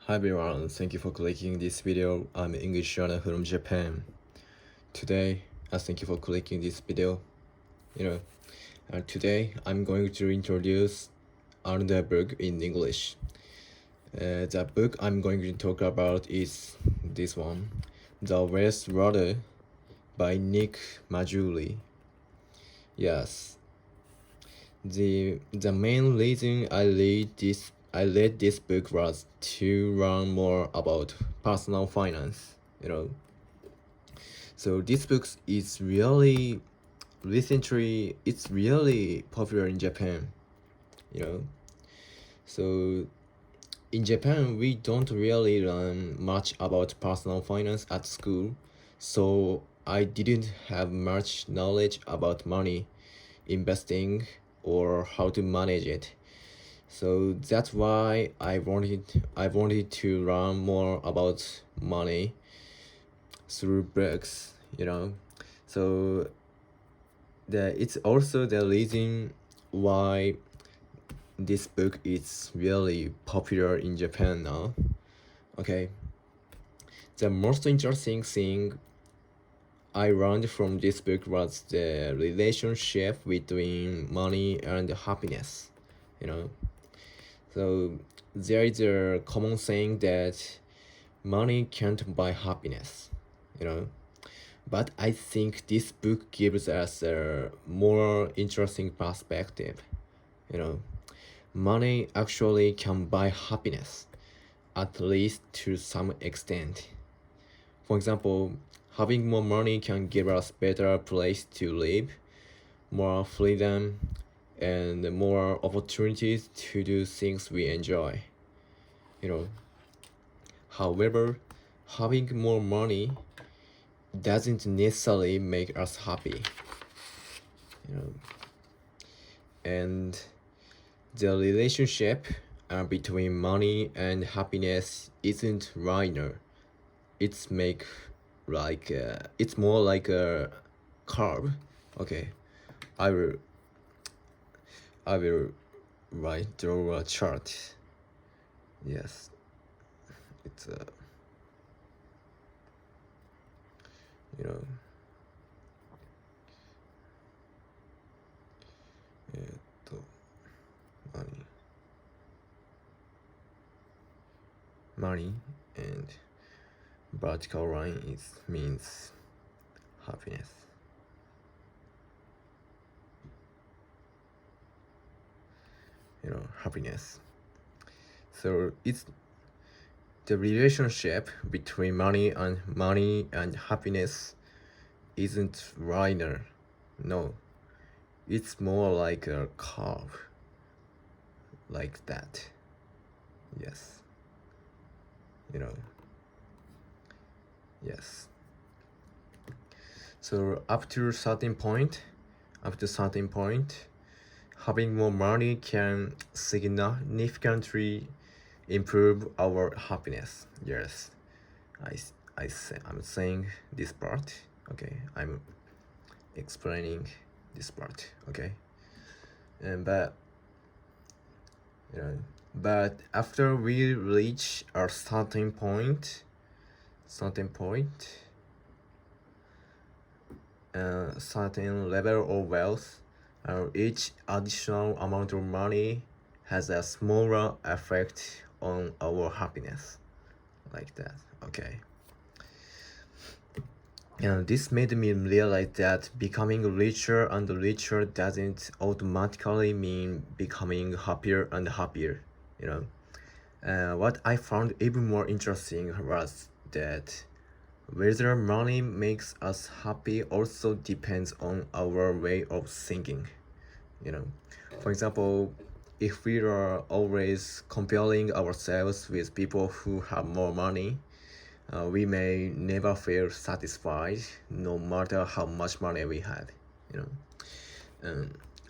Hi everyone, thank you for clicking this video. I'm English learner from Japan. Today, thank you for clicking this video. Today I'm going to introduce another book in English. The book I'm going to talk about is this one, The West Rudder by Nick Maggiulli. Yes, the main reason I read this book was to learn more about personal finance. So this book is really recently it's really popular in Japan. So in Japan we don't really learn much about personal finance at school, so I didn't have much knowledge about money, investing, or how to manage it. So that's why I wanted to learn more about money through books. So it's also the reason why this book is really popular in Japan now. Okay, the most interesting thing I learned from this book was the relationship between money and happiness. So there is a common saying that money can't buy happiness. But I think this book gives us a more interesting perspective. Money actually can buy happiness, at least to some extent. For example, having more money can give us better place to live, more freedom, and more opportunities to do things we enjoy. However, having more money doesn't necessarily make us happy. And the relationship between money and happiness isn't linear. It's more like a curve. Okay, I will draw a chart. Yes, it's a money and vertical line means happiness. Happiness. So it's the relationship between money and happiness isn't linear. No, it's more like a curve, like that. Yes. Yes. So up to certain point, having more money can significantly improve our happiness. Yes, I'm saying this part. Okay, I'm explaining this part. Okay, but after we reach a certain point, certain level of wealth, each additional amount of money has a smaller effect on our happiness, like that. Okay. And this made me realize that becoming richer and richer doesn't automatically mean becoming happier and happier. What I found even more interesting was that whether money makes us happy also depends on our way of thinking. For example, if we are always comparing ourselves with people who have more money, we may never feel satisfied no matter how much money we have.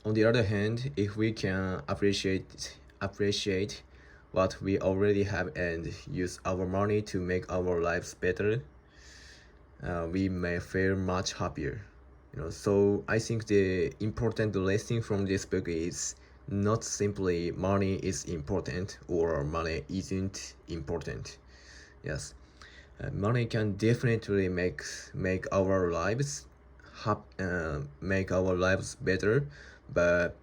On the other hand, if we can appreciate what we already have and use our money to make our lives better, we may feel much happier. So I think the important lesson from this book is not simply money is important or money isn't important. Yes, money can definitely make our lives make our lives better, but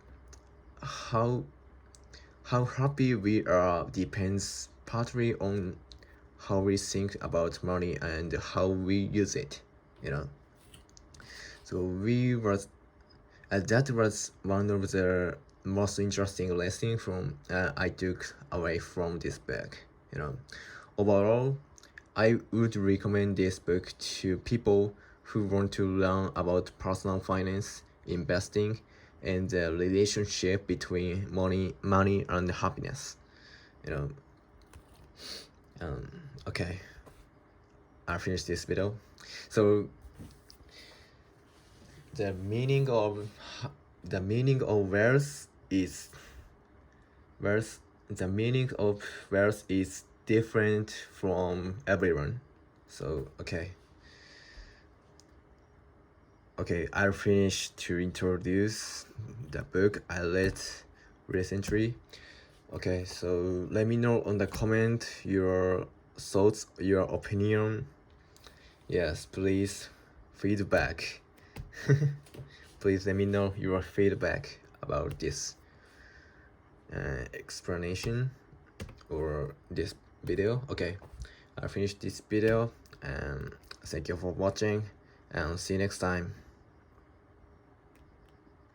how how happy we are depends partly on how we think about money and how we use it. You know, so we was that was one of the most interesting lessons from I took away from this book. You know, overall, I would recommend this book to people who want to learn about personal finance, investing, and the relationship between money and happiness. You know, okay, I finished this video. So the meaning of wealth is wealth. The meaning of wealth is different from everyone. So okay, I'll finish to introduce the book I read recently. Okay, so let me know on the comment your thoughts, your opinion. Yes, please feedback. Please let me know your feedback about this explanation or this video. Okay, I finished this video and thank you for watching and see you next time.